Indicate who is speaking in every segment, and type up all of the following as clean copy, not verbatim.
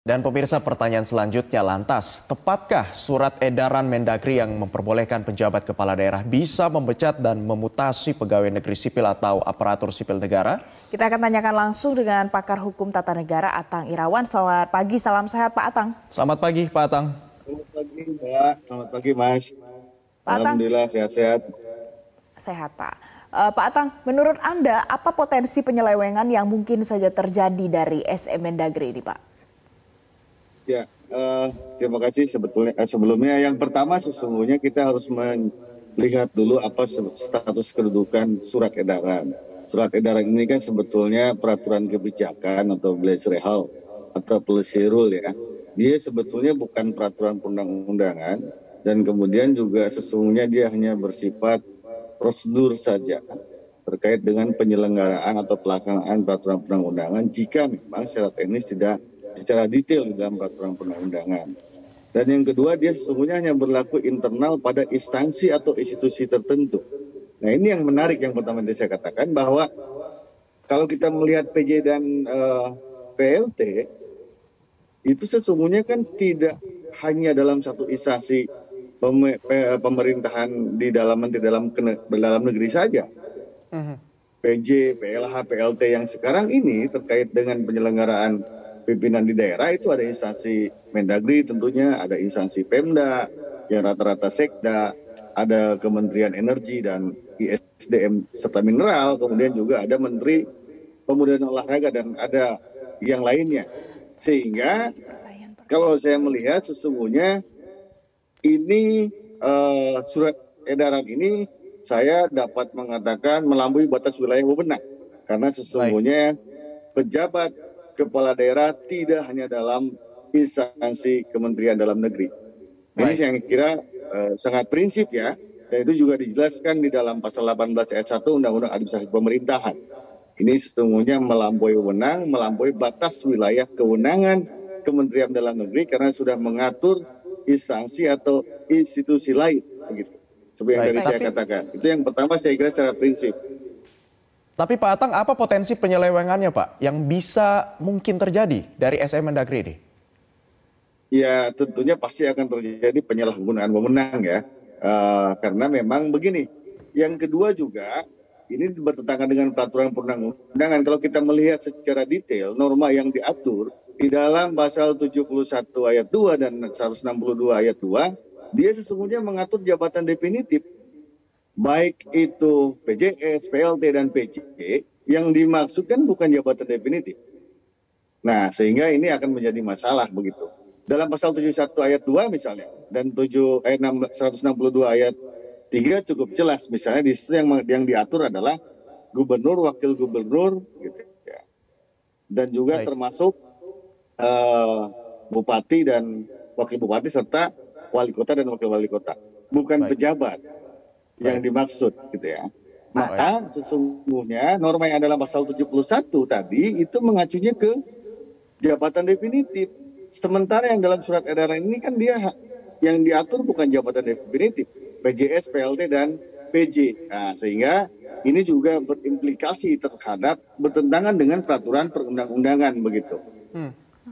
Speaker 1: Dan pemirsa, pertanyaan selanjutnya, lantas tepatkah surat edaran Mendagri yang memperbolehkan pejabat kepala daerah bisa memecat dan memutasi pegawai negeri sipil atau aparatur sipil negara?
Speaker 2: Kita akan tanyakan langsung dengan pakar hukum tata negara Atang Irawan. Selamat pagi, salam sehat Pak Atang.
Speaker 1: Selamat pagi Pak Atang.
Speaker 3: Selamat pagi Mbak, selamat pagi Mas.
Speaker 2: Pak Atang.
Speaker 3: Alhamdulillah sehat-sehat.
Speaker 2: Sehat Pak. Pak Atang, menurut Anda apa potensi penyelewengan yang mungkin saja terjadi dari SM Mendagri ini Pak?
Speaker 3: Ya, terima kasih sebelumnya. Yang pertama sesungguhnya kita harus melihat dulu apa status kedudukan surat edaran. Surat edaran ini kan sebetulnya peraturan kebijakan atau Blasrehal atau policy rule ya. Dia sebetulnya bukan peraturan perundang-undangan dan kemudian juga sesungguhnya dia hanya bersifat prosedur saja terkait dengan penyelenggaraan atau pelaksanaan peraturan perundang-undangan jika memang secara teknis tidak secara detail di dalam peraturan perundang-undangan. Dan yang kedua, dia sesungguhnya hanya berlaku internal pada instansi atau institusi tertentu. Nah, ini yang menarik yang pertama yang saya katakan, bahwa kalau kita melihat PJ dan PLT, itu sesungguhnya kan tidak hanya dalam satu instansi pemerintahan di dalam negeri saja. PJ, PLH, PLT yang sekarang ini terkait dengan penyelenggaraan pimpinan di daerah itu ada instansi Mendagri tentunya, ada instansi Pemda yang rata-rata sekda, ada Kementerian Energi dan ISDM serta Mineral, kemudian juga ada Menteri Pemuda dan Olahraga dan ada yang lainnya. Sehingga kalau saya melihat sesungguhnya ini surat edaran ini saya dapat mengatakan melampaui batas wilayah wewenang karena sesungguhnya pejabat kepala daerah tidak hanya dalam instansi Kementerian Dalam Negeri. Ini saya kira sangat prinsip ya, dan itu juga dijelaskan di dalam pasal 18 ayat 1 Undang-Undang Administrasi Pemerintahan. Ini sesungguhnya melampaui wewenang, melampaui batas wilayah kewenangan Kementerian Dalam Negeri karena sudah mengatur instansi atau institusi lain, begitu. Seperti yang tadi saya katakan. Itu yang pertama saya kira secara prinsip.
Speaker 1: Tapi Pak Atang, apa potensi penyelewengannya Pak yang bisa mungkin terjadi dari SM Mendagri ini?
Speaker 3: Ya tentunya pasti akan terjadi penyalahgunaan wewenang ya. Karena memang begini. Yang kedua juga ini bertentangan dengan peraturan perundang-undangan. Kalau kita melihat secara detail norma yang diatur di dalam pasal 71 ayat 2 dan 162 ayat 2, dia sesungguhnya mengatur jabatan definitif. Baik itu PJS, PLT, dan PC, yang dimaksudkan bukan jabatan definitif. Nah, sehingga ini akan menjadi masalah begitu. Dalam pasal 71 ayat 2 misalnya, dan 162 ayat 3 cukup jelas. Misalnya di situ yang diatur adalah gubernur, wakil gubernur, gitu ya. Dan juga termasuk bupati dan wakil bupati, serta wali kota dan wakil wali kota. Bukan pejabat yang dimaksud gitu ya. Maka sesungguhnya norma yang dalam pasal 71 tadi itu mengacunya ke jabatan definitif. Sementara yang dalam surat edaran ini kan dia yang diatur bukan jabatan definitif, PJS, PLT dan PJ. Nah, sehingga ini juga berimplikasi terhadap bertentangan dengan peraturan perundang-undangan begitu.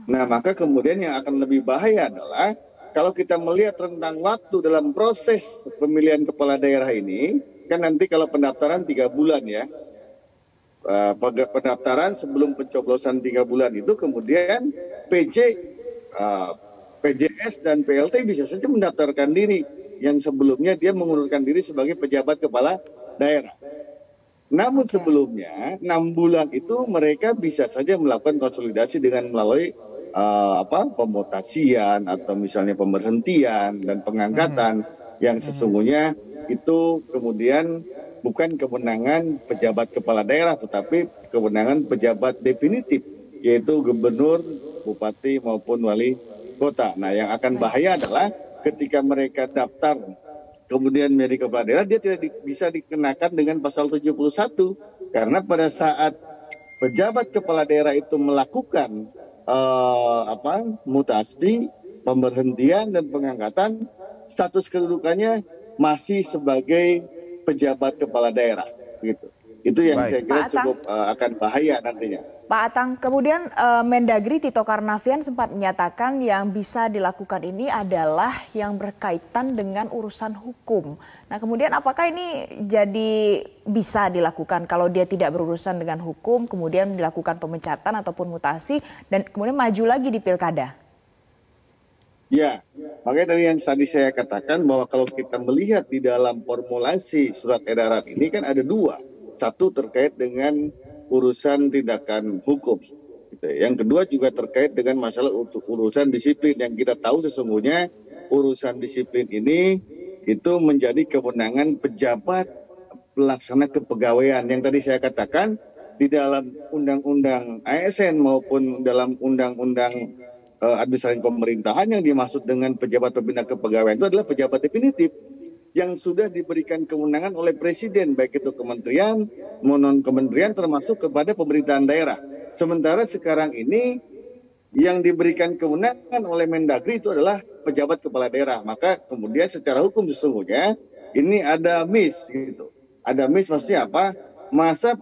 Speaker 3: Nah, maka kemudian yang akan lebih bahaya adalah kalau kita melihat rentang waktu dalam proses pemilihan kepala daerah ini, kan nanti kalau pendaftaran 3 bulan ya. Pendaftaran sebelum pencoblosan 3 bulan itu kemudian PJS dan PLT bisa saja mendaftarkan diri yang sebelumnya dia mengundurkan diri sebagai pejabat kepala daerah. Namun sebelumnya 6 bulan itu mereka bisa saja melakukan konsolidasi dengan melalui pemutasian atau misalnya pemberhentian dan pengangkatan yang sesungguhnya itu kemudian bukan kewenangan pejabat kepala daerah tetapi kewenangan pejabat definitif yaitu gubernur, bupati maupun wali kota. Nah, yang akan bahaya adalah ketika mereka daftar kemudian menjadi kepala daerah dia tidak bisa dikenakan dengan pasal 71 karena pada saat pejabat kepala daerah itu melakukan mutasi, pemberhentian dan pengangkatan, status kedudukannya masih sebagai pejabat kepala daerah, gitu. Itu yang
Speaker 1: Baik.
Speaker 3: saya kira
Speaker 2: Pak Atang.
Speaker 3: cukup akan bahaya nantinya.
Speaker 2: Pak Atang, kemudian Mendagri Tito Karnavian sempat menyatakan yang bisa dilakukan ini adalah yang berkaitan dengan urusan hukum. Nah, kemudian apakah ini jadi bisa dilakukan kalau dia tidak berurusan dengan hukum, kemudian dilakukan pemecatan ataupun mutasi, dan kemudian maju lagi di pilkada?
Speaker 3: Ya, makanya tadi saya katakan bahwa kalau kita melihat di dalam formulasi surat edaran ini kan ada dua. Satu terkait dengan urusan tindakan hukum. Yang kedua juga terkait dengan masalah urusan disiplin yang kita tahu sesungguhnya urusan disiplin ini itu menjadi kewenangan pejabat pelaksana kepegawaian yang tadi saya katakan di dalam undang-undang ASN maupun dalam undang-undang administrasi pemerintahan yang dimaksud dengan pejabat pembina kepegawaian itu adalah pejabat definitif yang sudah diberikan kewenangan oleh presiden, baik itu kementerian, non kementerian termasuk kepada pemerintahan daerah. Sementara sekarang ini yang diberikan kewenangan oleh Mendagri itu adalah pejabat kepala daerah. Maka kemudian secara hukum sesungguhnya ini ada miss gitu. Ada miss maksudnya apa? Masa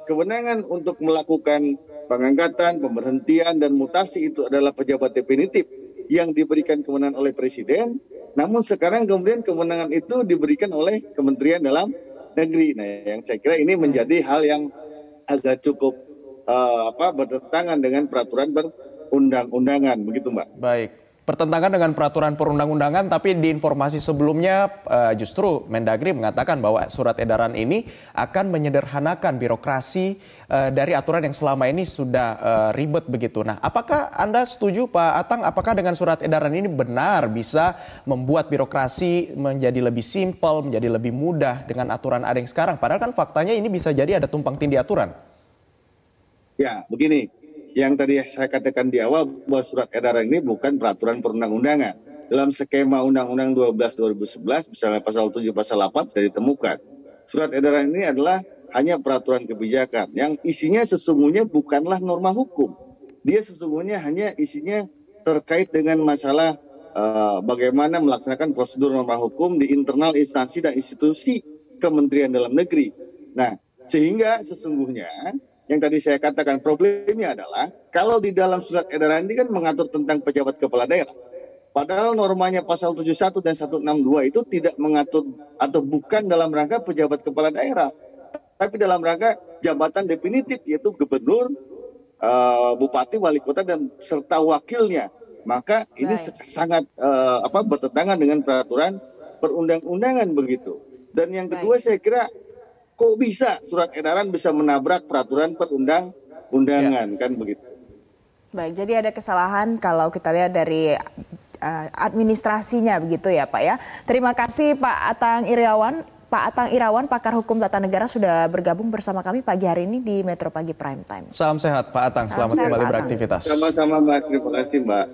Speaker 3: kewenangan untuk melakukan pengangkatan, pemberhentian, dan mutasi itu adalah pejabat definitif yang diberikan kewenangan oleh presiden. Namun sekarang kemudian kewenangan itu diberikan oleh Kementerian Dalam Negeri. Nah, yang saya kira ini menjadi hal yang agak cukup bertentangan dengan peraturan perundang-undangan, begitu Mbak.
Speaker 1: Baik. Bertentangan dengan peraturan perundang-undangan, tapi di informasi sebelumnya justru Mendagri mengatakan bahwa surat edaran ini akan menyederhanakan birokrasi dari aturan yang selama ini sudah ribet begitu. Nah, apakah Anda setuju Pak Atang, apakah dengan surat edaran ini benar bisa membuat birokrasi menjadi lebih simpel, menjadi lebih mudah dengan aturan ada yang sekarang? Padahal kan faktanya ini bisa jadi ada tumpang tindih aturan.
Speaker 3: Ya, begini. Yang tadi saya katakan di awal bahwa surat edaran ini bukan peraturan perundang-undangan. Dalam skema Undang-Undang 12 2011, misalnya pasal 7, pasal 8 sudah ditemukan. Surat edaran ini adalah hanya peraturan kebijakan yang isinya sesungguhnya bukanlah norma hukum. Dia sesungguhnya hanya isinya terkait dengan masalah bagaimana melaksanakan prosedur norma hukum di internal instansi dan institusi Kementerian Dalam Negeri. Nah, sehingga sesungguhnya yang tadi saya katakan problemnya adalah kalau di dalam surat edaran ini kan mengatur tentang pejabat kepala daerah. Padahal normanya pasal 71 dan 162 itu tidak mengatur atau bukan dalam rangka pejabat kepala daerah. Tapi dalam rangka jabatan definitif yaitu gubernur, bupati, wali kota dan serta wakilnya. Maka ini sangat bertentangan dengan peraturan perundang-undangan begitu. Dan yang kedua saya kira kok bisa surat edaran bisa menabrak peraturan perundang-undangan kan begitu.
Speaker 2: Baik, jadi ada kesalahan kalau kita lihat dari administrasinya begitu ya Pak ya. Terima kasih Pak Atang Irawan. Pak Atang Irawan, pakar hukum tata negara sudah bergabung bersama kami pagi hari ini di Metro Pagi Prime Time.
Speaker 1: Salam sehat Pak Atang, selamat kembali beraktivitas.
Speaker 3: Sama-sama Mbak, terima kasih Mbak.